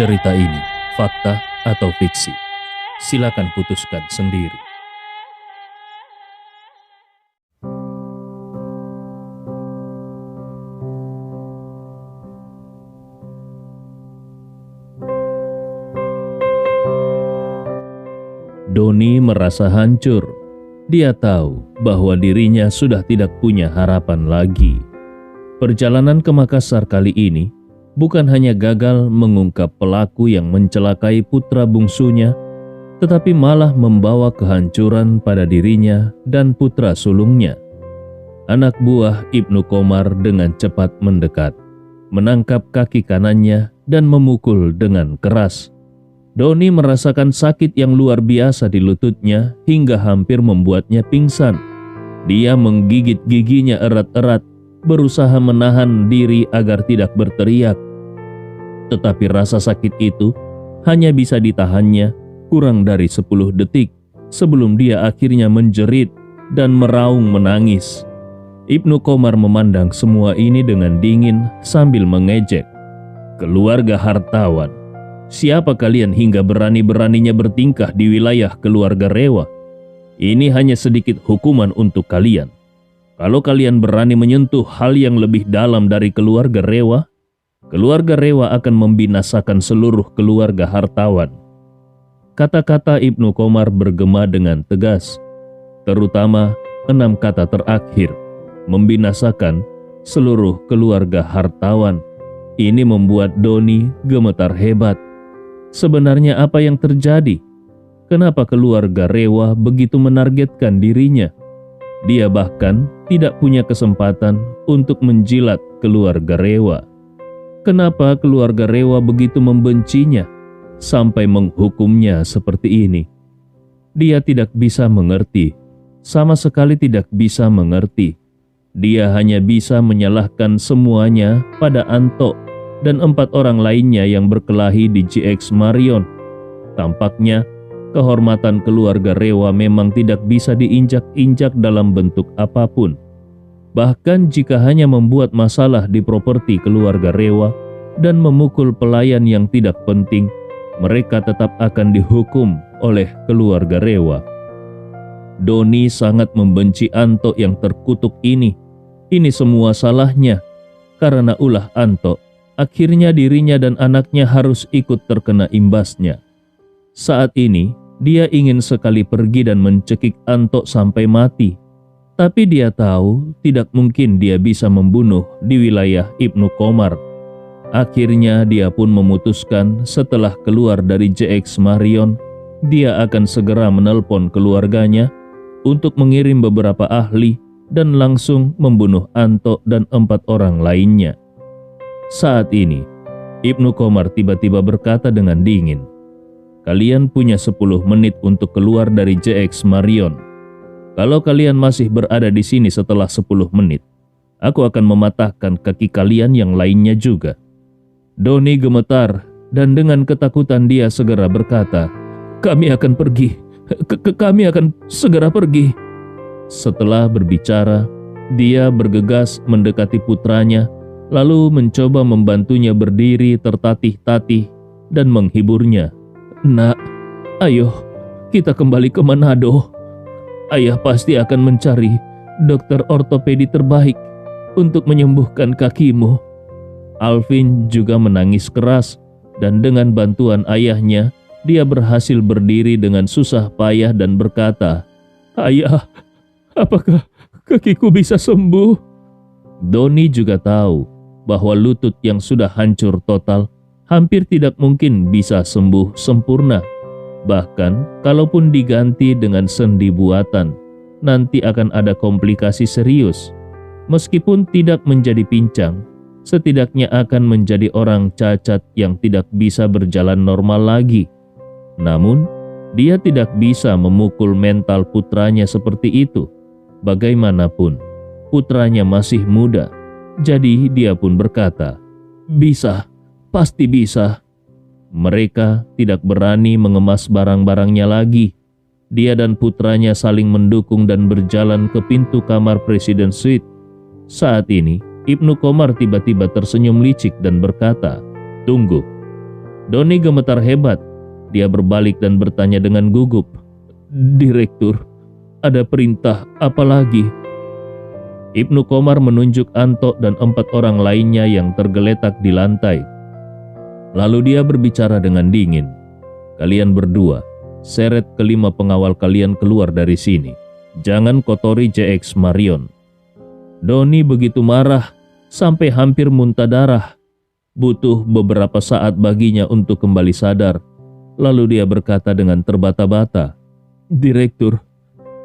Cerita ini fakta atau fiksi? Silakan putuskan sendiri. Doni merasa hancur. Dia tahu bahwa dirinya sudah tidak punya harapan lagi. Perjalanan ke Makassar kali ini bukan hanya gagal mengungkap pelaku yang mencelakai putra bungsunya, tetapi malah membawa kehancuran pada dirinya dan putra sulungnya. Anak buah Ibnu Komar dengan cepat mendekat, menangkap kaki kanannya dan memukul dengan keras. Doni merasakan sakit yang luar biasa di lututnya hingga hampir membuatnya pingsan. Dia menggigit giginya erat-erat, berusaha menahan diri agar tidak berteriak. Tetapi rasa sakit itu hanya bisa ditahannya kurang dari 10 detik sebelum dia akhirnya menjerit dan meraung menangis. Ibnu Komar memandang semua ini dengan dingin sambil mengejek. "Keluarga hartawan, siapa kalian hingga berani-beraninya bertingkah di wilayah keluarga Rewa? Ini hanya sedikit hukuman untuk kalian. Kalau kalian berani menyentuh hal yang lebih dalam dari keluarga Rewa akan membinasakan seluruh keluarga hartawan." Kata-kata Ibnu Komar bergema dengan tegas, terutama 6 kata terakhir, membinasakan seluruh keluarga hartawan. Ini membuat Doni gemetar hebat. Sebenarnya apa yang terjadi? Kenapa keluarga Rewa begitu menargetkan dirinya? Dia bahkan tidak punya kesempatan untuk menjilat keluarga Rewa. Kenapa keluarga Rewa begitu membencinya sampai menghukumnya seperti ini? Dia tidak bisa mengerti, sama sekali tidak bisa mengerti. Dia hanya bisa menyalahkan semuanya pada Anto dan 4 orang lainnya yang berkelahi di GX Marion. Tampaknya kehormatan keluarga Rewa memang tidak bisa diinjak-injak dalam bentuk apapun. Bahkan jika hanya membuat masalah di properti keluarga Rewa dan memukul pelayan yang tidak penting, mereka tetap akan dihukum oleh keluarga Rewa. Doni sangat membenci Anto yang terkutuk ini. Ini semua salahnya. Karena ulah Anto, akhirnya dirinya dan anaknya harus ikut terkena imbasnya. Saat ini, dia ingin sekali pergi dan mencekik Anto sampai mati. Tapi dia tahu tidak mungkin dia bisa membunuh di wilayah Ibnu Komar. Akhirnya dia pun memutuskan setelah keluar dari GX Marion, dia akan segera menelpon keluarganya untuk mengirim beberapa ahli dan langsung membunuh Anto dan 4 orang lainnya. Saat ini, Ibnu Komar tiba-tiba berkata dengan dingin, "Kalian punya 10 menit untuk keluar dari GX Marion. Kalau kalian masih berada di sini setelah 10 menit, aku akan mematahkan kaki kalian yang lainnya juga." Doni gemetar dan dengan ketakutan dia segera berkata, "Kami akan pergi. Kami akan segera pergi." Setelah berbicara, dia bergegas mendekati putranya, lalu mencoba membantunya berdiri tertatih-tatih dan menghiburnya. "Nak, ayo kita kembali ke Manado. Ayah pasti akan mencari dokter ortopedi terbaik untuk menyembuhkan kakimu." Alvin juga menangis keras dan dengan bantuan ayahnya, dia berhasil berdiri dengan susah payah dan berkata, "Ayah, apakah kakiku bisa sembuh?" Doni juga tahu bahwa lutut yang sudah hancur total hampir tidak mungkin bisa sembuh sempurna. Bahkan kalaupun diganti dengan sendi buatan, nanti akan ada komplikasi serius. Meskipun tidak menjadi pincang, setidaknya akan menjadi orang cacat yang tidak bisa berjalan normal lagi. Namun, dia tidak bisa memukul mental putranya seperti itu. Bagaimanapun, putranya masih muda. Jadi dia pun berkata, "Bisa, pasti bisa." Mereka tidak berani mengemas barang-barangnya lagi. Dia dan putranya saling mendukung dan berjalan ke pintu kamar Presiden Suite. Saat ini, Ibnu Komar tiba-tiba tersenyum licik dan berkata, "Tunggu." Doni gemetar hebat. Dia berbalik dan bertanya dengan gugup, "Direktur, ada perintah apa lagi?" Ibnu Komar menunjuk Anto dan 4 orang lainnya yang tergeletak di lantai. Lalu dia berbicara dengan dingin, "Kalian berdua, seret kelima pengawal kalian keluar dari sini. Jangan kotori JX Marion." Doni begitu marah sampai hampir muntah darah. Butuh beberapa saat baginya untuk kembali sadar. Lalu dia berkata dengan terbata-bata, "Direktur,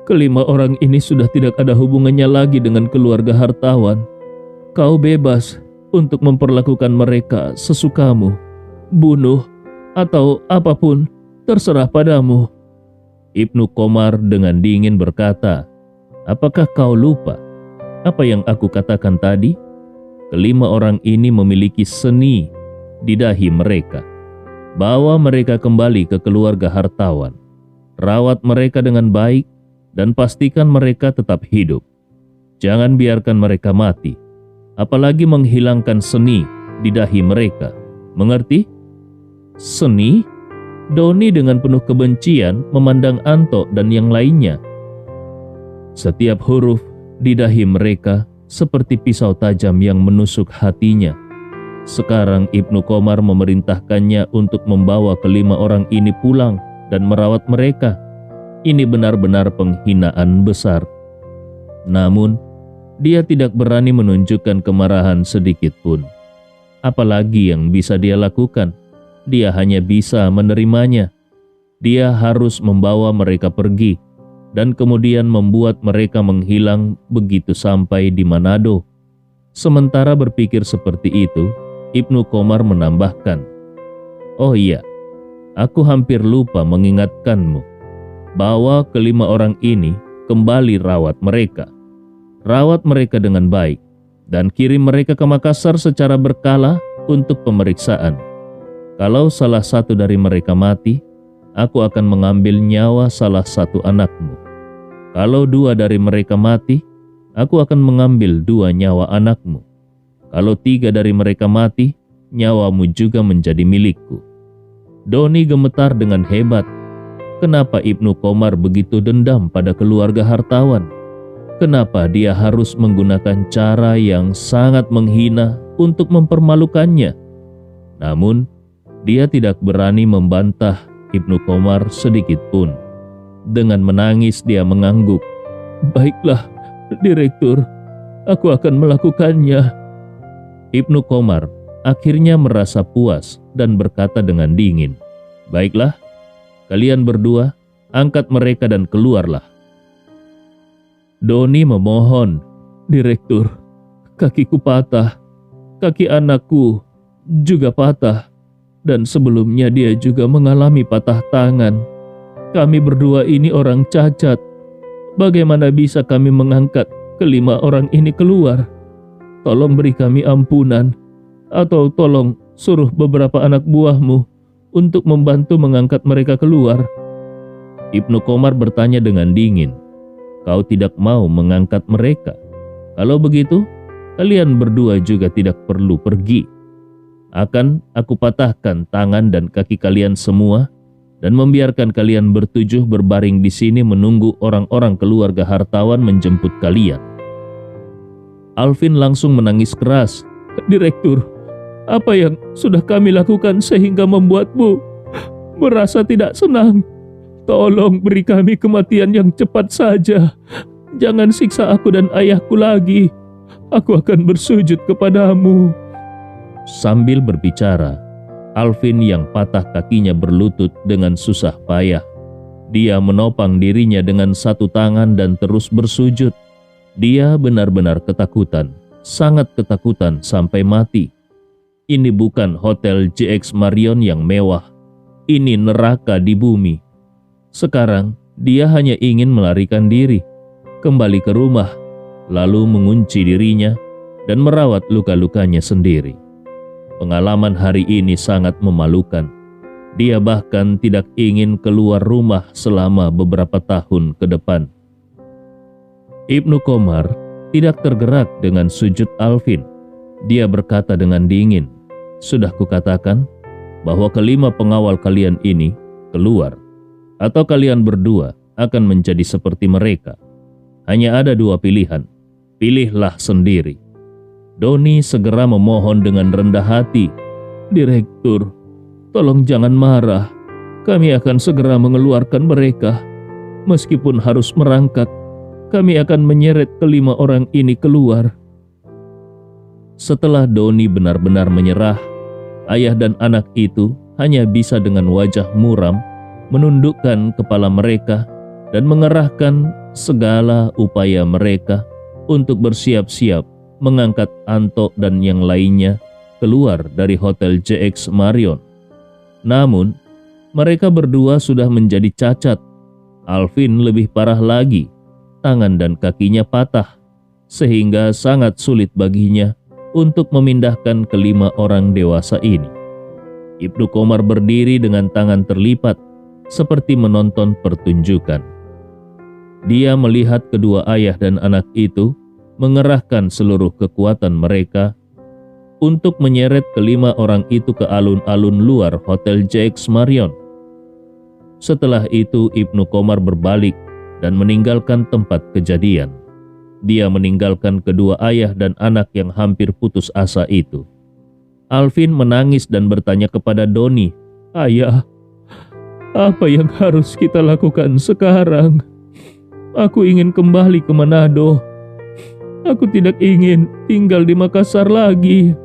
kelima orang ini sudah tidak ada hubungannya lagi dengan keluarga hartawan. Kau bebas untuk memperlakukan mereka sesukamu, bunuh, atau apapun, terserah padamu." Ibnu Komar dengan dingin berkata, "Apakah kau lupa apa yang aku katakan tadi? Kelima orang ini memiliki seni di dahi mereka. Bawa mereka kembali ke keluarga hartawan. Rawat mereka dengan baik dan pastikan mereka tetap hidup. Jangan biarkan mereka mati, apalagi menghilangkan seni di dahi mereka. Mengerti?" "Seni?" Doni dengan penuh kebencian memandang Anto dan yang lainnya. Setiap huruf di dahi mereka seperti pisau tajam yang menusuk hatinya. Sekarang Ibnu Komar memerintahkannya untuk membawa kelima orang ini pulang dan merawat mereka. Ini benar-benar penghinaan besar. Namun, dia tidak berani menunjukkan kemarahan sedikit pun. Apalagi yang bisa dia lakukan? Dia hanya bisa menerimanya. Dia harus membawa mereka pergi dan kemudian membuat mereka menghilang begitu sampai di Manado. Sementara berpikir seperti itu, Ibnu Komar menambahkan, "Oh iya, aku hampir lupa mengingatkanmu. Bawa kelima orang ini kembali rawat mereka. Rawat mereka dengan baik dan kirim mereka ke Makassar secara berkala untuk pemeriksaan. Kalau salah satu dari mereka mati, aku akan mengambil nyawa salah satu anakmu. Kalau 2 dari mereka mati, aku akan mengambil 2 nyawa anakmu. Kalau 3 dari mereka mati, nyawamu juga menjadi milikku." Doni gemetar dengan hebat. Kenapa Ibnu Komar begitu dendam pada keluarga hartawan? Kenapa dia harus menggunakan cara yang sangat menghina untuk mempermalukannya? Namun, dia tidak berani membantah Ibnu Komar sedikit pun. Dengan menangis dia mengangguk, "Baiklah, Direktur, aku akan melakukannya." Ibnu Komar akhirnya merasa puas dan berkata dengan dingin, "Baiklah, kalian berdua angkat mereka dan keluarlah." Doni memohon, "Direktur, kakiku patah, kaki anakku juga patah, dan sebelumnya dia juga mengalami patah tangan. Kami berdua ini orang cacat. Bagaimana bisa kami mengangkat kelima orang ini keluar? Tolong beri kami ampunan, atau tolong suruh beberapa anak buahmu untuk membantu mengangkat mereka keluar." Ibnu Komar bertanya dengan dingin, "Kau tidak mau mengangkat mereka? Kalau begitu, kalian berdua juga tidak perlu pergi. Akan aku patahkan tangan dan kaki kalian semua dan membiarkan kalian bertujuh berbaring di sini menunggu orang-orang keluarga hartawan menjemput kalian." Alvin langsung menangis keras, "Direktur, apa yang sudah kami lakukan sehingga membuatmu merasa tidak senang? Tolong beri kami kematian yang cepat saja. Jangan siksa aku dan ayahku lagi. Aku akan bersujud kepadamu." Sambil berbicara, Alvin yang patah kakinya berlutut dengan susah payah. Dia menopang dirinya dengan satu tangan dan terus bersujud. Dia benar-benar ketakutan, sangat ketakutan sampai mati. Ini bukan hotel JX Marion yang mewah. Ini neraka di bumi. Sekarang dia hanya ingin melarikan diri, kembali ke rumah, lalu mengunci dirinya dan merawat luka-lukanya sendiri. Pengalaman hari ini sangat memalukan. Dia bahkan tidak ingin keluar rumah selama beberapa tahun ke depan. Ibnu Komar tidak tergerak dengan sujud Alvin. Dia berkata dengan dingin, "Sudah kukatakan, bahwa kelima pengawal kalian ini keluar, atau kalian berdua akan menjadi seperti mereka. Hanya ada dua pilihan, pilihlah sendiri. Doni segera memohon dengan rendah hati, "Direktur, tolong jangan marah. Kami akan segera mengeluarkan mereka. Meskipun harus merangkak, kami akan menyeret kelima orang ini keluar." Setelah Doni benar-benar menyerah, ayah dan anak itu hanya bisa dengan wajah muram menundukkan kepala mereka dan mengerahkan segala upaya mereka untuk bersiap-siap mengangkat Anto dan yang lainnya keluar dari Hotel JX Marion. Namun, mereka berdua sudah menjadi cacat. Alvin lebih parah lagi, tangan dan kakinya patah, sehingga sangat sulit baginya untuk memindahkan kelima orang dewasa ini. Ibnu Komar berdiri dengan tangan terlipat, seperti menonton pertunjukan. Dia melihat kedua ayah dan anak itu mengerahkan seluruh kekuatan mereka untuk menyeret kelima orang itu ke alun-alun luar Hotel JX Marion. Setelah itu Ibnu Komar berbalik dan meninggalkan tempat kejadian. Dia meninggalkan kedua ayah dan anak yang hampir putus asa itu. Alvin menangis dan bertanya kepada Doni, "Ayah, apa yang harus kita lakukan sekarang? Aku ingin kembali ke Manado. Aku tidak ingin tinggal di Makassar lagi."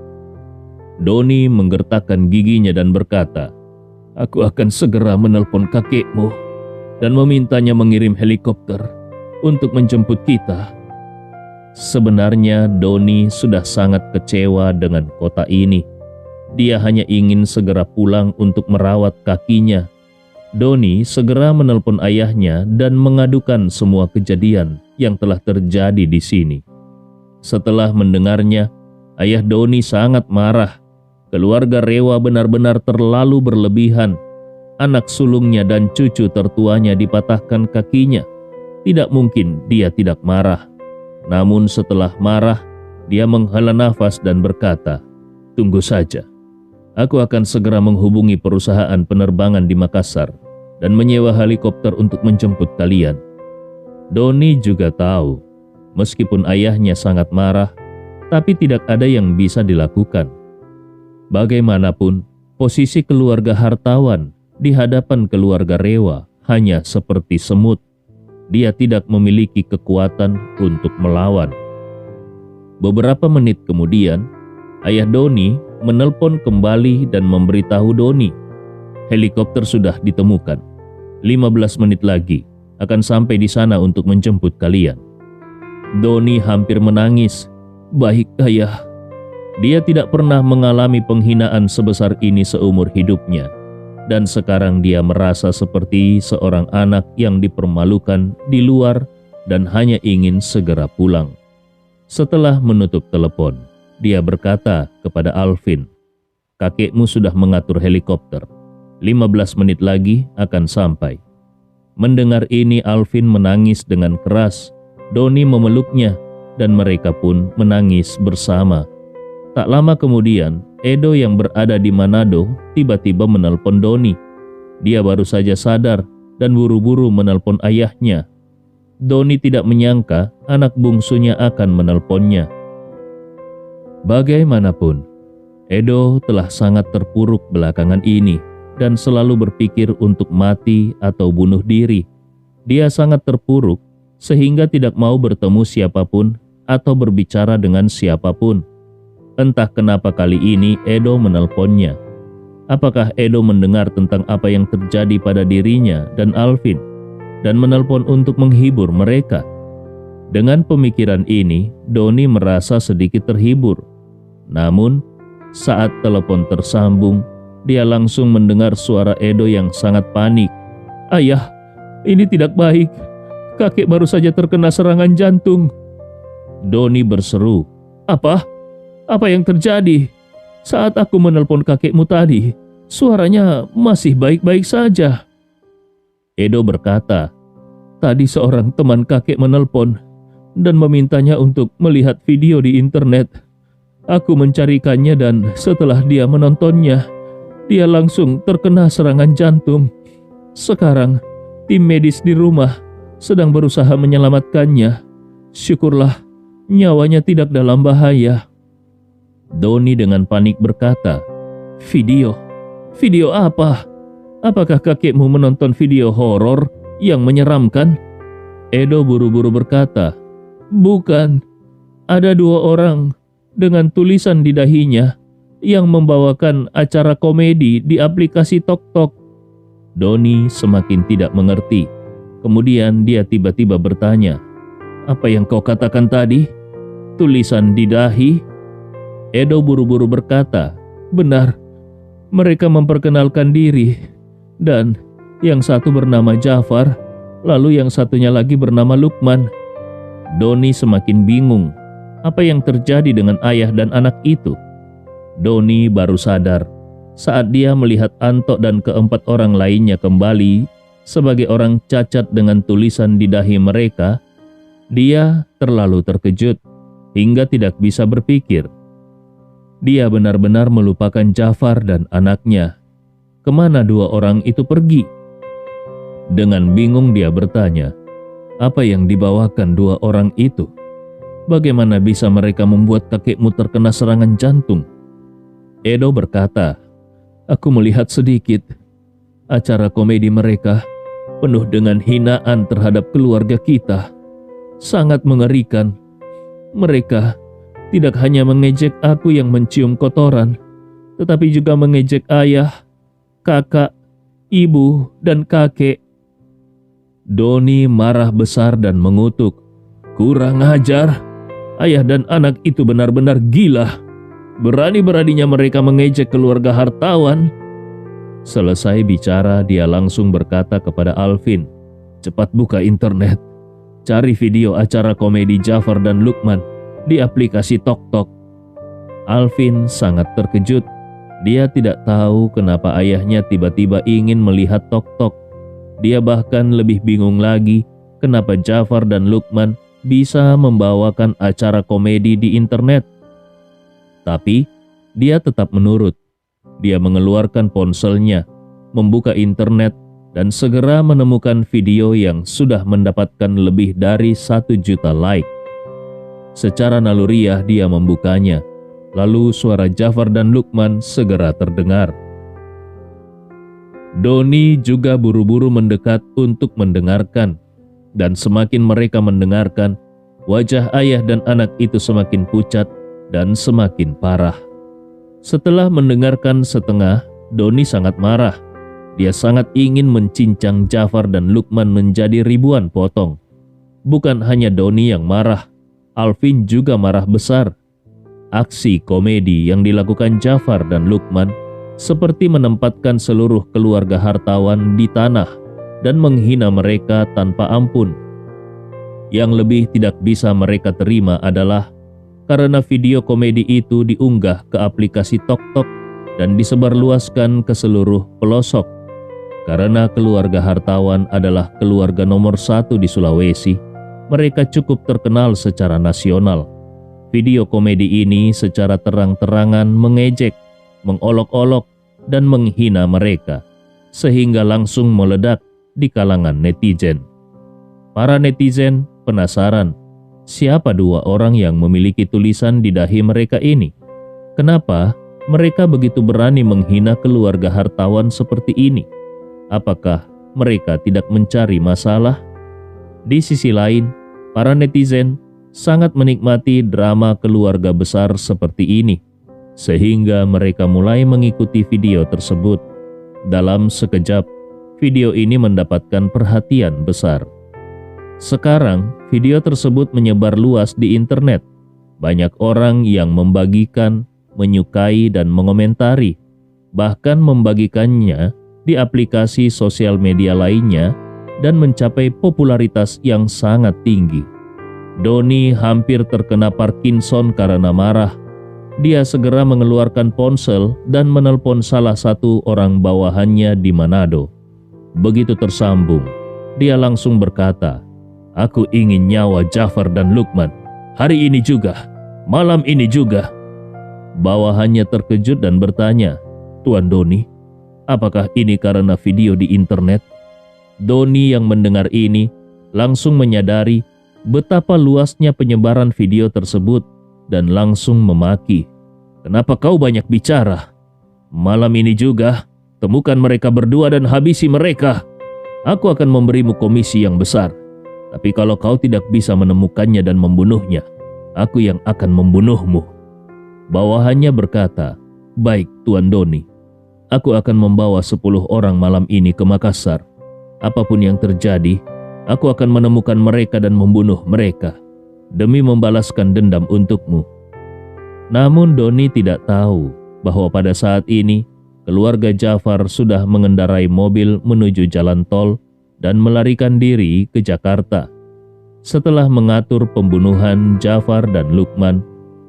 Doni menggertakkan giginya dan berkata, "Aku akan segera menelpon kakekmu dan memintanya mengirim helikopter untuk menjemput kita." Sebenarnya Doni sudah sangat kecewa dengan kota ini. Dia hanya ingin segera pulang untuk merawat kakinya. Doni segera menelpon ayahnya dan mengadukan semua kejadian yang telah terjadi di sini. Setelah mendengarnya, ayah Doni sangat marah. Keluarga Rewa benar-benar terlalu berlebihan. Anak sulungnya dan cucu tertuanya dipatahkan kakinya. Tidak mungkin dia tidak marah. Namun setelah marah, dia menghela nafas dan berkata, "Tunggu saja. Aku akan segera menghubungi perusahaan penerbangan di Makassar dan menyewa helikopter untuk menjemput kalian." Doni juga tahu, meskipun ayahnya sangat marah, tapi tidak ada yang bisa dilakukan. Bagaimanapun, posisi keluarga hartawan di hadapan keluarga Rewa hanya seperti semut. Dia tidak memiliki kekuatan untuk melawan. Beberapa menit kemudian, ayah Doni menelpon kembali dan memberitahu Doni, helikopter sudah ditemukan. 15 menit lagi akan sampai di sana untuk menjemput kalian. Doni hampir menangis. "Baik, ayah." Dia tidak pernah mengalami penghinaan sebesar ini seumur hidupnya. Dan sekarang dia merasa seperti seorang anak yang dipermalukan di luar dan hanya ingin segera pulang. Setelah menutup telepon, dia berkata kepada Alvin, "Kakekmu sudah mengatur helikopter. 15 menit lagi akan sampai." Mendengar ini Alvin menangis dengan keras. Doni memeluknya dan mereka pun menangis bersama. Tak lama kemudian, Edo yang berada di Manado tiba-tiba menelpon Doni. Dia baru saja sadar dan buru-buru menelpon ayahnya. Doni tidak menyangka anak bungsunya akan menelponnya. Bagaimanapun, Edo telah sangat terpuruk belakangan ini dan selalu berpikir untuk mati atau bunuh diri. Dia sangat terpuruk sehingga tidak mau bertemu siapapun atau berbicara dengan siapapun. Entah kenapa kali ini Edo menelponnya. Apakah Edo mendengar tentang apa yang terjadi pada dirinya dan Alvin dan menelpon untuk menghibur mereka? Dengan pemikiran ini, Doni merasa sedikit terhibur. Namun, saat telepon tersambung, dia langsung mendengar suara Edo yang sangat panik. "Ayah, ini tidak baik. Kakek baru saja terkena serangan jantung." Doni berseru, "Apa? Apa yang terjadi? Saat aku menelpon kakekmu tadi, suaranya masih baik-baik saja." Edo berkata, "Tadi seorang teman kakek menelpon dan memintanya untuk melihat video di internet. Aku mencarikannya dan setelah dia menontonnya, Dia langsung terkena serangan jantung. Sekarang, tim medis di rumah sedang berusaha menyelamatkannya. Syukurlah, nyawanya tidak dalam bahaya. Doni dengan panik berkata, "Video? Video apa? Apakah kakekmu menonton video horor yang menyeramkan?" Edo buru-buru berkata, "Bukan. Ada 2 orang dengan tulisan di dahinya yang membawakan acara komedi di aplikasi TokTok." Doni semakin tidak mengerti. Kemudian dia tiba-tiba bertanya, "Apa yang kau katakan tadi? Tulisan di dahi?" Edo buru-buru berkata, "Benar, mereka memperkenalkan diri. Dan yang satu bernama Jafar, lalu yang satunya lagi bernama Lukman." Doni semakin bingung. Apa yang terjadi dengan ayah dan anak itu? Doni baru sadar saat dia melihat Anto dan keempat orang lainnya kembali sebagai orang cacat dengan tulisan di dahi mereka. Dia terlalu terkejut hingga tidak bisa berpikir. Dia benar-benar melupakan Jafar dan anaknya. Kemana 2 orang itu pergi? Dengan bingung dia bertanya, apa yang dibawakan 2 orang itu? Bagaimana bisa mereka membuat kakekmu terkena serangan jantung? Edo berkata, "Aku melihat sedikit. Acara komedi mereka penuh dengan hinaan terhadap keluarga kita. Sangat mengerikan. Mereka tidak hanya mengejek aku yang mencium kotoran, tetapi juga mengejek ayah, kakak, ibu, dan kakek." Doni marah besar dan mengutuk, "Kurang ajar! Ayah dan anak itu benar-benar gila. Berani-beraninya mereka mengejek keluarga hartawan." Selesai bicara, dia langsung berkata kepada Alvin, "Cepat buka internet. Cari video acara komedi Jafar dan Lukman di aplikasi TokTok." Alvin sangat terkejut. Dia tidak tahu kenapa ayahnya tiba-tiba ingin melihat TokTok. Dia bahkan lebih bingung lagi kenapa Jafar dan Lukman bisa membawakan acara komedi di internet. Tapi dia tetap menurut. Dia mengeluarkan ponselnya, membuka internet, dan segera menemukan video yang sudah mendapatkan lebih dari 1 juta like. Secara naluriah dia membukanya, lalu suara Jafar dan Lukman segera terdengar. Doni juga buru-buru mendekat untuk mendengarkan. Dan semakin mereka mendengarkan, wajah ayah dan anak itu semakin pucat dan semakin parah. Setelah mendengarkan setengah, Doni sangat marah. Dia sangat ingin mencincang Jafar dan Lukman menjadi ribuan potong. Bukan hanya Doni yang marah, Alvin juga marah besar. Aksi komedi yang dilakukan Jafar dan Lukman seperti menempatkan seluruh keluarga hartawan di tanah dan menghina mereka tanpa ampun. Yang lebih tidak bisa mereka terima adalah karena video komedi itu diunggah ke aplikasi TokTok dan disebarluaskan ke seluruh pelosok. Karena keluarga hartawan adalah keluarga nomor 1 di Sulawesi, mereka cukup terkenal secara nasional. Video komedi ini secara terang-terangan mengejek, mengolok-olok, dan menghina mereka, sehingga langsung meledak di kalangan netizen. Para netizen penasaran, siapa 2 orang yang memiliki tulisan di dahi mereka ini? Kenapa mereka begitu berani menghina keluarga hartawan seperti ini? Apakah mereka tidak mencari masalah? Di sisi lain, para netizen sangat menikmati drama keluarga besar seperti ini, sehingga mereka mulai mengikuti video tersebut. Dalam sekejap, video ini mendapatkan perhatian besar. Sekarang, video tersebut menyebar luas di internet. Banyak orang yang membagikan, menyukai, dan mengomentari, bahkan membagikannya di aplikasi sosial media lainnya dan mencapai popularitas yang sangat tinggi. Doni hampir terkena Parkinson karena marah. Dia segera mengeluarkan ponsel dan menelpon salah satu orang bawahannya di Manado. Begitu tersambung, dia langsung berkata, "Aku ingin nyawa Jafar dan Lukman. Hari ini juga, malam ini juga." Bawahannya terkejut dan bertanya, "Tuan Doni, Apakah ini karena video di internet? Doni yang mendengar ini langsung menyadari betapa luasnya penyebaran video tersebut dan langsung memaki. Kenapa kau banyak bicara? Malam ini juga, temukan mereka berdua dan habisi mereka. Aku akan memberimu komisi yang besar. Tapi kalau kau tidak bisa menemukannya dan membunuhnya, aku yang akan membunuhmu. Bawahannya berkata, baik Tuan Doni, aku akan membawa 10 orang malam ini ke Makassar. Apapun yang terjadi, aku akan menemukan mereka dan membunuh mereka, demi membalaskan dendam untukmu. Namun Doni tidak tahu bahwa pada saat ini, keluarga Jafar sudah mengendarai mobil menuju jalan tol dan melarikan diri ke Jakarta. Setelah mengatur pembunuhan Jafar dan Lukman,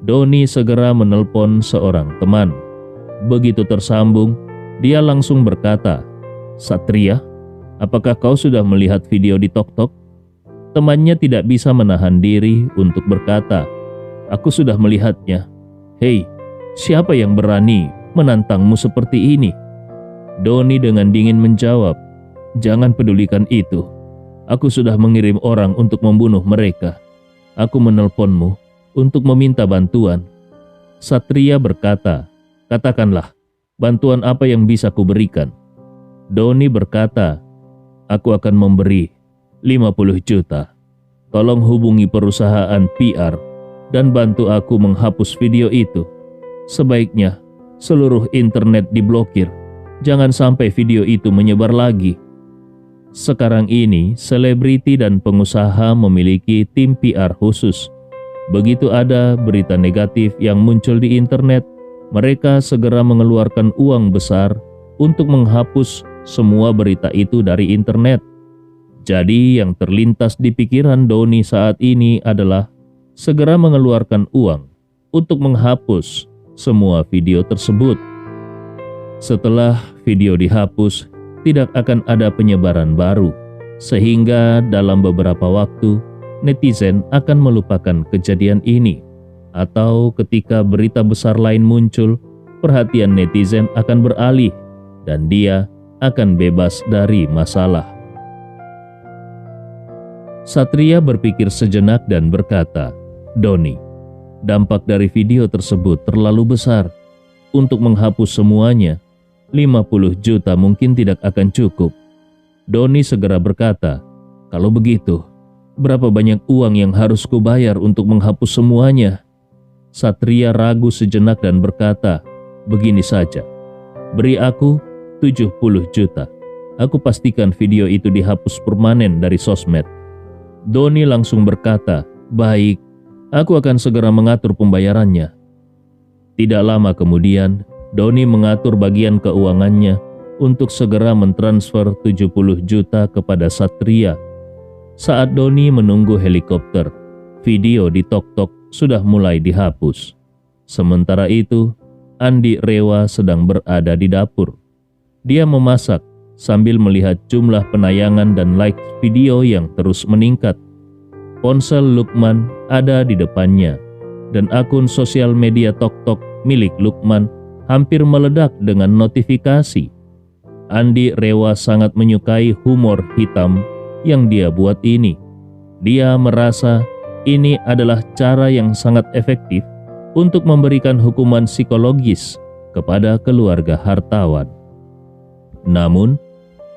Doni segera menelpon seorang teman. Begitu tersambung, dia langsung berkata, "Satria, apakah kau sudah melihat video di TokTok?" Temannya tidak bisa menahan diri untuk berkata, "Aku sudah melihatnya." "Hei, siapa yang berani menantangmu seperti ini?" Doni dengan dingin menjawab, "Jangan pedulikan itu. Aku sudah mengirim orang untuk membunuh mereka. Aku menelponmu untuk meminta bantuan." Satria berkata, "Katakanlah, bantuan apa yang bisa kuberikan?" Doni berkata, "Aku akan memberi 50 juta. Tolong hubungi perusahaan PR dan bantu aku menghapus video itu. Sebaiknya seluruh internet diblokir. Jangan sampai video itu menyebar lagi." Sekarang ini, selebriti dan pengusaha memiliki tim PR khusus. Begitu ada berita negatif yang muncul di internet, mereka segera mengeluarkan uang besar untuk menghapus semua berita itu dari internet. Jadi yang terlintas di pikiran Doni saat ini adalah segera mengeluarkan uang untuk menghapus semua video tersebut. Setelah video dihapus, tidak akan ada penyebaran baru, sehingga dalam beberapa waktu netizen akan melupakan kejadian ini. Atau ketika berita besar lain muncul, perhatian netizen akan beralih dan dia akan bebas dari masalah. Satria berpikir sejenak dan berkata, "Doni, dampak dari video tersebut terlalu besar. Untuk menghapus semuanya, 50 juta mungkin tidak akan cukup." Doni segera berkata, "Kalau begitu, berapa banyak uang yang harus kubayar untuk menghapus semuanya?" Satria ragu sejenak dan berkata, "Begini saja, beri aku 70 juta. Aku pastikan video itu dihapus permanen dari sosmed." Doni langsung berkata, "Baik, aku akan segera mengatur pembayarannya." Tidak lama kemudian, Doni mengatur bagian keuangannya untuk segera mentransfer 70 juta kepada Satria. Saat Doni menunggu helikopter, video di TokTok sudah mulai dihapus. Sementara itu, Andi Rewa sedang berada di dapur. Dia memasak sambil melihat jumlah penayangan dan like video yang terus meningkat. Ponsel Lukman ada di depannya, dan akun sosial media TokTok milik Lukman hampir meledak dengan notifikasi. Andi Rewa sangat menyukai humor hitam yang dia buat ini. Dia merasa ini adalah cara yang sangat efektif untuk memberikan hukuman psikologis kepada keluarga hartawan. Namun,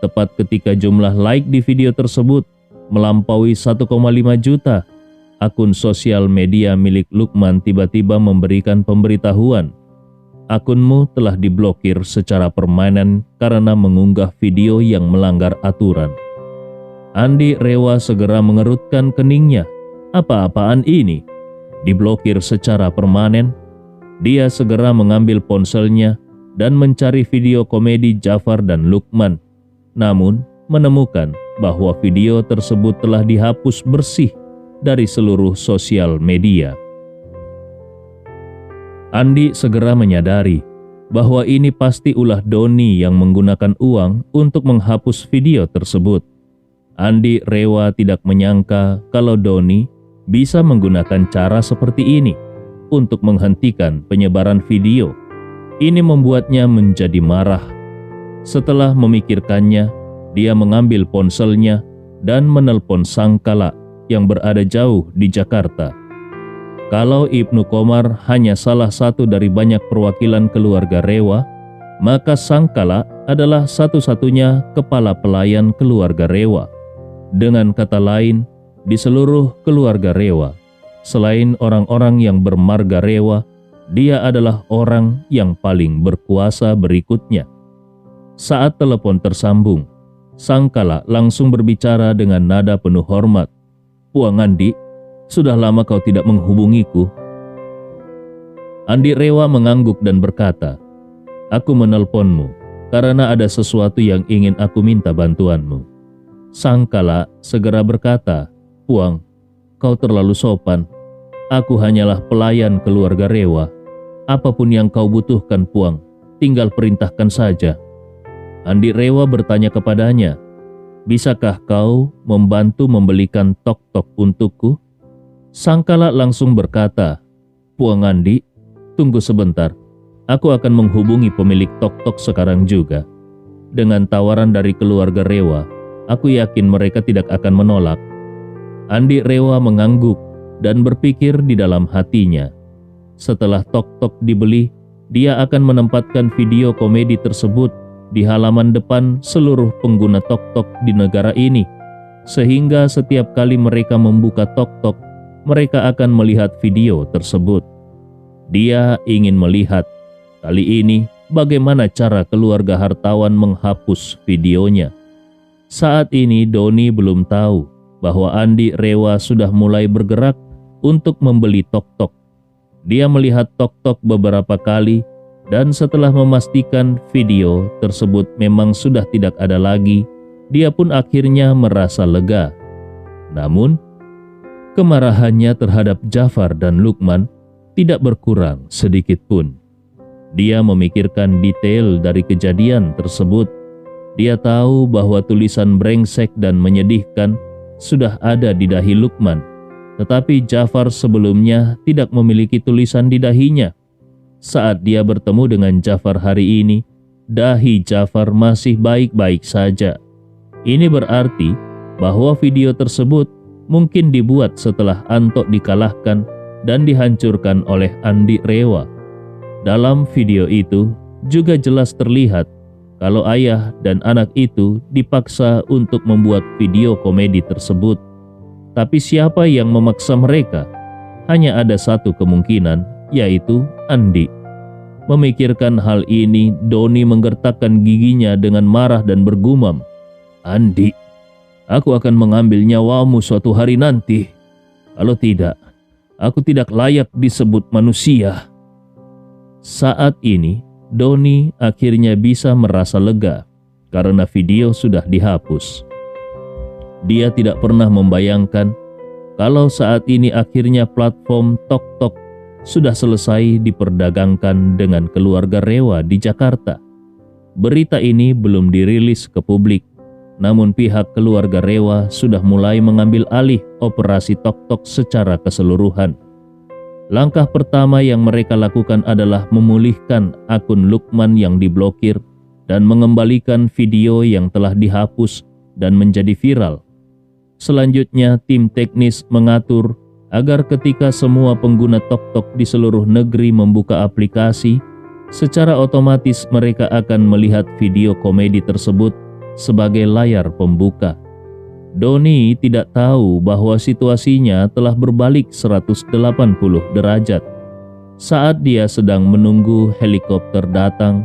tepat ketika jumlah like di video tersebut melampaui 1,5 juta, akun sosial media milik Lukman tiba-tiba memberikan pemberitahuan. "Akunmu telah diblokir secara permanen karena mengunggah video yang melanggar aturan." Andi Rewa segera mengerutkan keningnya. Apa-apaan ini? Diblokir secara permanen? Dia segera mengambil ponselnya dan mencari video komedi Jafar dan Lukman. Namun, menemukan bahwa video tersebut telah dihapus bersih dari seluruh sosial media. Andi segera menyadari bahwa ini pasti ulah Doni yang menggunakan uang untuk menghapus video tersebut. Andi Rewa tidak menyangka kalau Doni bisa menggunakan cara seperti ini untuk menghentikan penyebaran video. Ini membuatnya menjadi marah. Setelah memikirkannya, dia mengambil ponselnya dan menelpon Sangkala yang berada jauh di Jakarta. Kalau Ibnu Qomar hanya salah satu dari banyak perwakilan keluarga Rewa, maka Sangkala adalah satu-satunya kepala pelayan keluarga Rewa. Dengan kata lain, di seluruh keluarga Rewa, selain orang-orang yang bermarga Rewa, dia adalah orang yang paling berkuasa berikutnya. Saat telepon tersambung, Sangkala langsung berbicara dengan nada penuh hormat. "Puang Andi, sudah lama kau tidak menghubungiku." Andi Rewa mengangguk dan berkata, "Aku menelponmu karena ada sesuatu yang ingin aku minta bantuanmu." Sangkala segera berkata, "Puang, kau terlalu sopan. Aku hanyalah pelayan keluarga Rewa. Apapun yang kau butuhkan, Puang, tinggal perintahkan saja." Andi Rewa bertanya kepadanya, "Bisakah kau membantu membelikan tok-tok untukku?" Sangkala langsung berkata, "Puang Andi, tunggu sebentar. Aku akan menghubungi pemilik tok-tok sekarang juga. Dengan tawaran dari keluarga Rewa, aku yakin mereka tidak akan menolak." Andi Rewa mengangguk dan berpikir di dalam hatinya. Setelah tok-tok dibeli, dia akan menempatkan video komedi tersebut di halaman depan seluruh pengguna tok-tok di negara ini, sehingga setiap kali mereka membuka tok-tok, mereka akan melihat video tersebut. Dia ingin melihat kali ini bagaimana cara keluarga hartawan menghapus videonya. Saat ini Doni belum tahu bahwa Andi Rewa sudah mulai bergerak untuk membeli tok-tok. Dia melihat tok-tok beberapa kali dan setelah memastikan video tersebut memang sudah tidak ada lagi, dia pun akhirnya merasa lega. Namun, kemarahannya terhadap Jafar dan Lukman tidak berkurang sedikit pun. Dia memikirkan detail dari kejadian tersebut. Dia tahu bahwa tulisan brengsek dan menyedihkan sudah ada di dahi Lukman, tetapi Jafar sebelumnya tidak memiliki tulisan di dahinya. Saat dia bertemu dengan Jafar hari ini, dahi Jafar masih baik-baik saja. Ini berarti bahwa video tersebut mungkin dibuat setelah Anto dikalahkan dan dihancurkan oleh Andi Rewa. Dalam video itu juga jelas terlihat kalau ayah dan anak itu dipaksa untuk membuat video komedi tersebut. Tapi siapa yang memaksa mereka? Hanya ada satu kemungkinan, yaitu Andi. Memikirkan hal ini, Doni menggertakkan giginya dengan marah dan bergumam, "Andi, aku akan mengambil nyawamu suatu hari nanti. Kalau tidak, aku tidak layak disebut manusia." Saat ini, Doni akhirnya bisa merasa lega karena video sudah dihapus. Dia tidak pernah membayangkan kalau saat ini akhirnya platform tok-tok sudah selesai diperdagangkan dengan keluarga Rewa di Jakarta. Berita ini belum dirilis ke publik, namun pihak keluarga Rewa sudah mulai mengambil alih operasi tok-tok secara keseluruhan. Langkah pertama yang mereka lakukan adalah memulihkan akun Lukman yang diblokir dan mengembalikan video yang telah dihapus dan menjadi viral. Selanjutnya, tim teknis mengatur agar ketika semua pengguna tok-tok di seluruh negeri membuka aplikasi, secara otomatis mereka akan melihat video komedi tersebut sebagai layar pembuka. Doni tidak tahu bahwa situasinya telah berbalik 180 derajat. Saat dia sedang menunggu helikopter datang,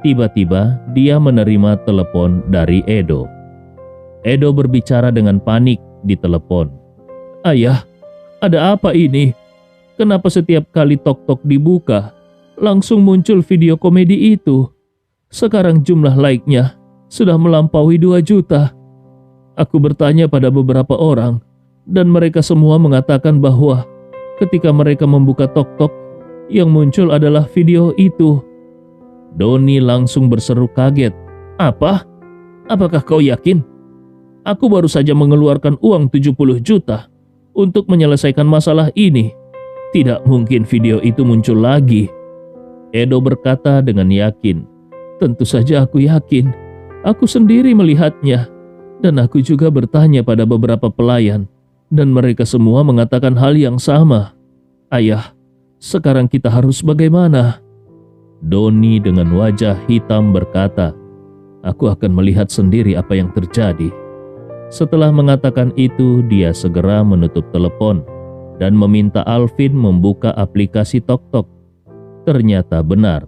tiba-tiba dia menerima telepon dari Edo. Edo berbicara dengan panik di telepon. "Ayah, ada apa ini? Kenapa setiap kali tok-tok dibuka, langsung muncul video komedi itu? Sekarang jumlah like-nya sudah melampaui 2 juta. Aku bertanya pada beberapa orang, dan mereka semua mengatakan bahwa ketika mereka membuka tok-tok, yang muncul adalah video itu." Doni langsung berseru kaget. "Apa? Apakah kau yakin? Aku baru saja mengeluarkan uang 70 juta untuk menyelesaikan masalah ini. Tidak mungkin video itu muncul lagi." Edo berkata dengan yakin. Tentu saja aku yakin. Aku sendiri melihatnya. Dan aku juga bertanya pada beberapa pelayan. Dan mereka semua mengatakan hal yang sama. Ayah, sekarang kita harus bagaimana? Doni dengan wajah hitam berkata, aku akan melihat sendiri apa yang terjadi. Setelah mengatakan itu, dia segera menutup telepon dan meminta Alvin membuka aplikasi TokTok. Ternyata benar,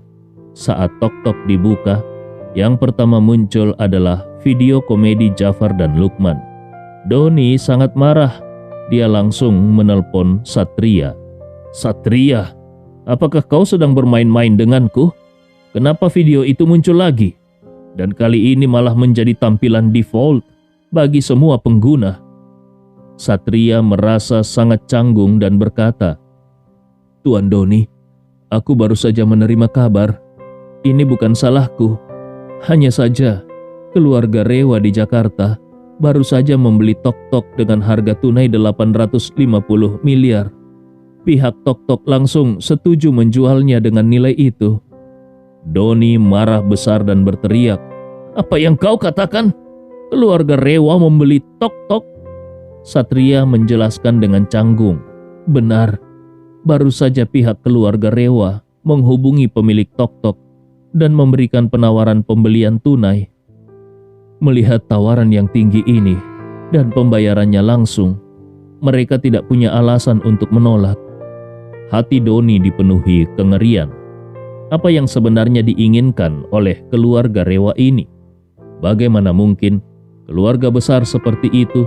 saat TokTok dibuka, yang pertama muncul adalah video komedi Jafar dan Lukman. Doni sangat marah. Dia langsung menelpon Satria. Satria, apakah kau sedang bermain-main denganku? Kenapa video itu muncul lagi? Dan kali ini malah menjadi tampilan default bagi semua pengguna. Satria merasa sangat canggung dan berkata, Tuan Doni, aku baru saja menerima kabar. Ini bukan salahku. Hanya saja, keluarga Rewa di Jakarta baru saja membeli TokTok dengan harga tunai 850 miliar. Pihak TokTok langsung setuju menjualnya dengan nilai itu. Doni marah besar dan berteriak, apa yang kau katakan? Keluarga Rewa membeli TokTok? Satria menjelaskan dengan canggung. Benar, baru saja pihak keluarga Rewa menghubungi pemilik TokTok dan memberikan penawaran pembelian tunai. Melihat tawaran yang tinggi ini dan pembayarannya langsung, mereka tidak punya alasan untuk menolak. Hati Doni dipenuhi kengerian. Apa yang sebenarnya diinginkan oleh keluarga Rewa ini? Bagaimana mungkin keluarga besar seperti itu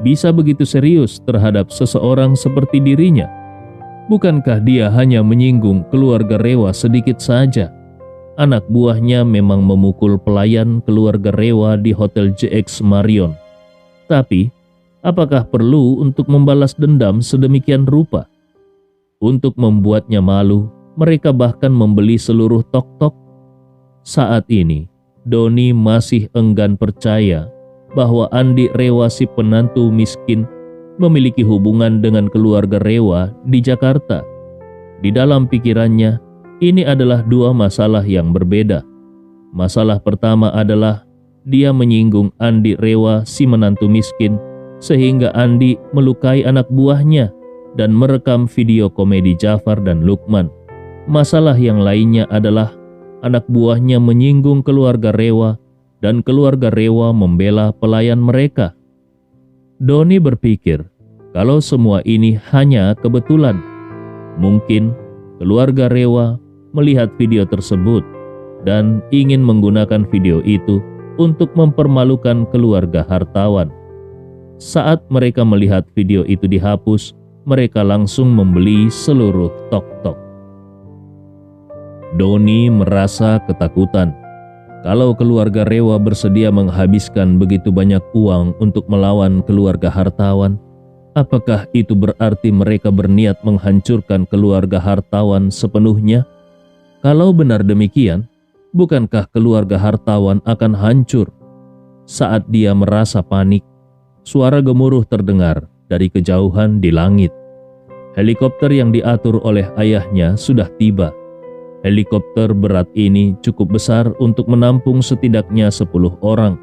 bisa begitu serius terhadap seseorang seperti dirinya? Bukankah dia hanya menyinggung keluarga Rewa sedikit saja? Anak buahnya memang memukul pelayan keluarga Rewa di Hotel JX Marion. Tapi, apakah perlu untuk membalas dendam sedemikian rupa? Untuk membuatnya malu, mereka bahkan membeli seluruh TokTok. Saat ini, Doni masih enggan percaya bahwa Andi Rewa si penantu miskin memiliki hubungan dengan keluarga Rewa di Jakarta. Di dalam pikirannya, ini adalah dua masalah yang berbeda. Masalah pertama adalah dia menyinggung Andi Rewa si menantu miskin sehingga Andi melukai anak buahnya dan merekam video komedi Jafar dan Lukman. Masalah yang lainnya adalah anak buahnya menyinggung keluarga Rewa dan keluarga Rewa membela pelayan mereka. Doni berpikir kalau semua ini hanya kebetulan. Mungkin keluarga Rewa melihat video tersebut dan ingin menggunakan video itu untuk mempermalukan keluarga hartawan. Saat mereka melihat video itu dihapus, mereka langsung membeli seluruh TokTok. Doni merasa ketakutan. Kalau keluarga Rewa bersedia menghabiskan begitu banyak uang untuk melawan keluarga hartawan, apakah itu berarti mereka berniat menghancurkan keluarga hartawan sepenuhnya? Kalau benar demikian, bukankah keluarga hartawan akan hancur? Saat dia merasa panik, suara gemuruh terdengar dari kejauhan di langit. Helikopter yang diatur oleh ayahnya sudah tiba. Helikopter berat ini cukup besar untuk menampung setidaknya 10 orang.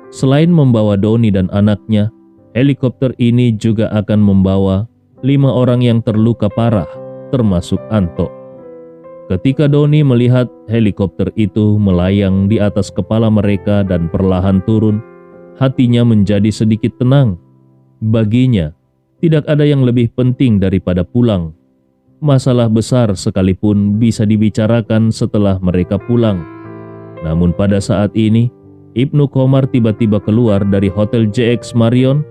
Selain membawa Doni dan anaknya, helikopter ini juga akan membawa 5 orang yang terluka parah, termasuk Anto. Ketika Doni melihat helikopter itu melayang di atas kepala mereka dan perlahan turun, hatinya menjadi sedikit tenang. Baginya, tidak ada yang lebih penting daripada pulang. Masalah besar sekalipun bisa dibicarakan setelah mereka pulang. Namun pada saat ini, Ibnu Komar tiba-tiba keluar dari Hotel JX Marion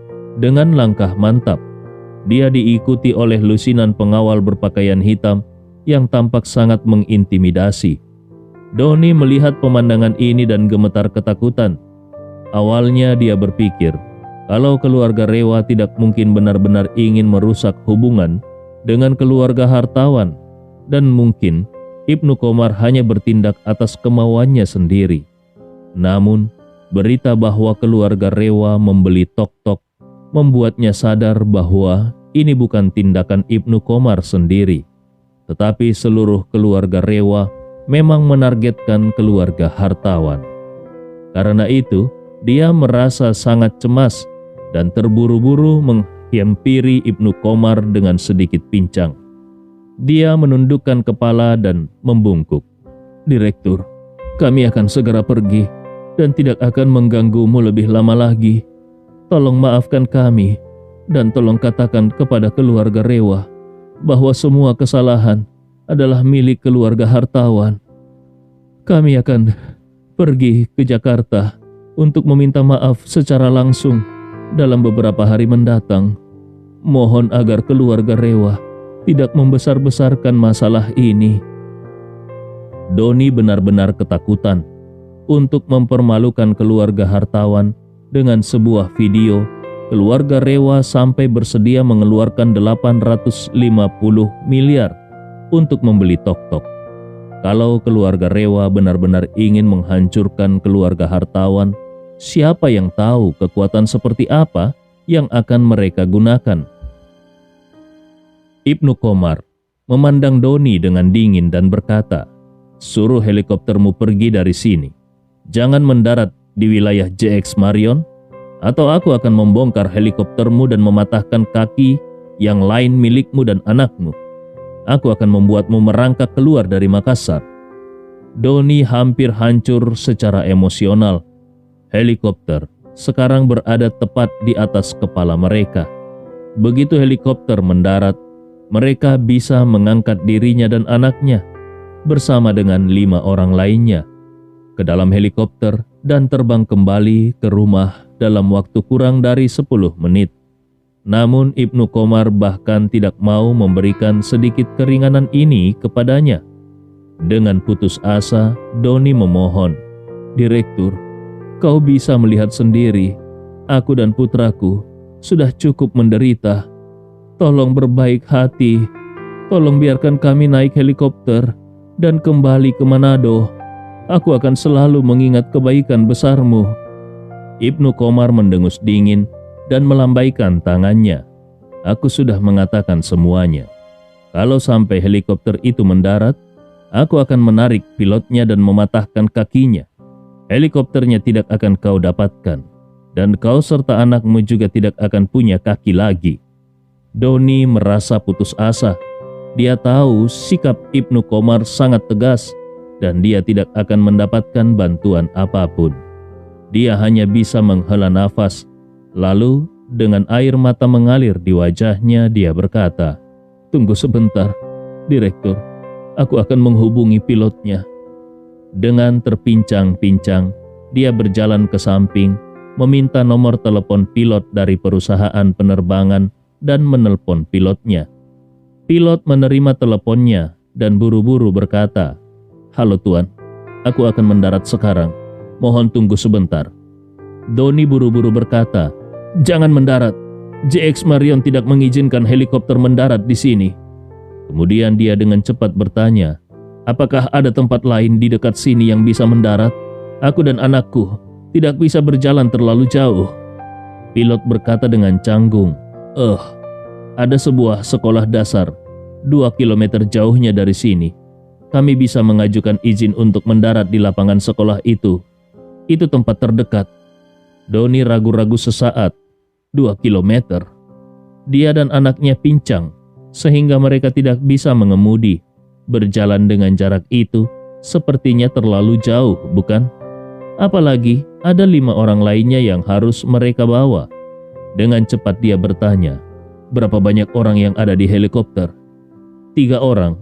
dengan langkah mantap. Dia diikuti oleh lusinan pengawal berpakaian hitam yang tampak sangat mengintimidasi. Doni melihat pemandangan ini dan gemetar ketakutan. Awalnya dia berpikir, kalau keluarga Rewa tidak mungkin benar-benar ingin merusak hubungan dengan keluarga hartawan, dan mungkin Ibnu Komar hanya bertindak atas kemauannya sendiri. Namun, berita bahwa keluarga Rewa membeli TokTok membuatnya sadar bahwa ini bukan tindakan Ibnu Komar sendiri, tetapi seluruh keluarga Rewa memang menargetkan keluarga hartawan. Karena itu, dia merasa sangat cemas dan terburu-buru menghampiri Ibnu Komar dengan sedikit pincang. Dia menundukkan kepala dan membungkuk. "Direktur, kami akan segera pergi dan tidak akan mengganggumu lebih lama lagi. Tolong maafkan kami dan tolong katakan kepada keluarga Rewa bahwa semua kesalahan adalah milik keluarga hartawan. Kami akan pergi ke Jakarta untuk meminta maaf secara langsung dalam beberapa hari mendatang. Mohon agar keluarga Rewa tidak membesar-besarkan masalah ini." Doni benar-benar ketakutan untuk mempermalukan keluarga hartawan. Dengan sebuah video, keluarga Rewa sampai bersedia mengeluarkan 850 miliar untuk membeli tok-tok. Kalau keluarga Rewa benar-benar ingin menghancurkan keluarga hartawan, siapa yang tahu kekuatan seperti apa yang akan mereka gunakan? Ibnu Komar memandang Doni dengan dingin dan berkata, "Suruh helikoptermu pergi dari sini. Jangan mendarat di wilayah JX Marion, atau aku akan membongkar helikoptermu dan mematahkan kaki yang lain milikmu dan anakmu. Aku akan membuatmu merangkak keluar dari Makassar." Doni hampir hancur secara emosional. Helikopter sekarang berada tepat di atas kepala mereka. Begitu helikopter mendarat, mereka bisa mengangkat dirinya dan anaknya bersama dengan 5 orang lainnya ke dalam helikopter dan terbang kembali ke rumah dalam waktu kurang dari 10 menit. Namun Ibnu Komar bahkan tidak mau memberikan sedikit keringanan ini kepadanya. Dengan putus asa, Doni memohon, "Direktur, kau bisa melihat sendiri, aku dan putraku sudah cukup menderita. Tolong berbaik hati, tolong biarkan kami naik helikopter dan kembali ke Manado. Aku akan selalu mengingat kebaikan besarmu." Ibnu Komar mendengus dingin dan melambaikan tangannya. "Aku sudah mengatakan semuanya. Kalau sampai helikopter itu mendarat, aku akan menarik pilotnya dan mematahkan kakinya. Helikopternya tidak akan kau dapatkan, dan kau serta anakmu juga tidak akan punya kaki lagi." Doni merasa putus asa. Dia tahu sikap Ibnu Komar sangat tegas dan dia tidak akan mendapatkan bantuan apapun. Dia hanya bisa menghela nafas. Lalu dengan air mata mengalir di wajahnya dia berkata, "Tunggu sebentar, Direktur. Aku akan menghubungi pilotnya." Dengan terpincang-pincang, dia berjalan ke samping, meminta nomor telepon pilot dari perusahaan penerbangan dan menelpon pilotnya. Pilot menerima teleponnya dan buru-buru berkata, "Halo Tuan, aku akan mendarat sekarang. Mohon tunggu sebentar." Doni buru-buru berkata, "Jangan mendarat. JX Marion tidak mengizinkan helikopter mendarat di sini." Kemudian dia dengan cepat bertanya, "Apakah ada tempat lain di dekat sini yang bisa mendarat? Aku dan anakku tidak bisa berjalan terlalu jauh." Pilot berkata dengan canggung, Ada sebuah sekolah dasar 2 kilometer jauhnya dari sini. Kami bisa mengajukan izin untuk mendarat di lapangan sekolah itu. Itu tempat terdekat." Doni ragu-ragu sesaat. 2 kilometer. Dia dan anaknya pincang sehingga mereka tidak bisa mengemudi. Berjalan dengan jarak itu sepertinya terlalu jauh, bukan? Apalagi ada 5 orang lainnya yang harus mereka bawa. Dengan cepat dia bertanya, "Berapa banyak orang yang ada di helikopter?" 3 orang.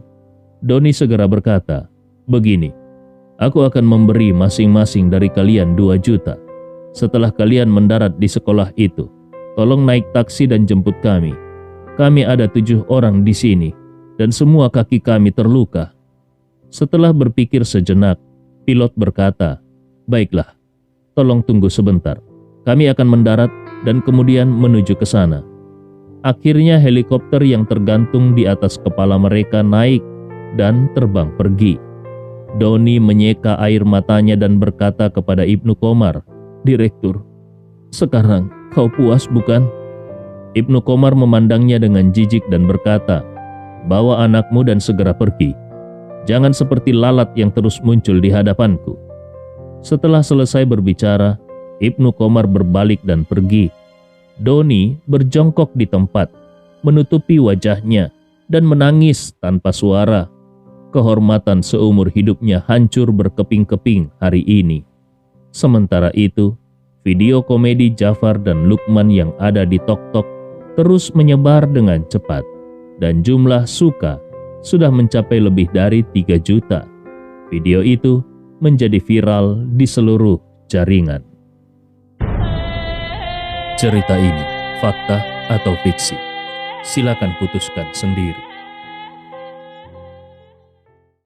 Doni segera berkata, "Begini, aku akan memberi masing-masing dari kalian 2 juta. Setelah kalian mendarat di sekolah itu, tolong naik taksi dan jemput kami. Kami ada 7 orang di sini, dan semua kaki kami terluka." Setelah berpikir sejenak, pilot berkata, "Baiklah, tolong tunggu sebentar. Kami akan mendarat dan kemudian menuju ke sana." Akhirnya helikopter yang tergantung di atas kepala mereka naik dan terbang pergi. Doni menyeka air matanya dan berkata kepada Ibnu Komar, "Direktur, sekarang kau puas bukan?" Ibnu Komar memandangnya dengan jijik dan berkata, "Bawa anakmu dan segera pergi." Jangan seperti lalat yang terus muncul di hadapanku." Setelah selesai berbicara, Ibnu Komar berbalik dan pergi. Doni berjongkok di tempat, menutupi wajahnya, dan menangis tanpa suara. Kehormatan seumur hidupnya hancur berkeping-keping hari ini. Sementara itu, video komedi Jafar dan Lukman yang ada di TokTok terus menyebar dengan cepat, dan jumlah suka sudah mencapai lebih dari 3 juta. Video itu menjadi viral di seluruh jaringan. Cerita ini fakta atau fiksi? Silakan putuskan sendiri.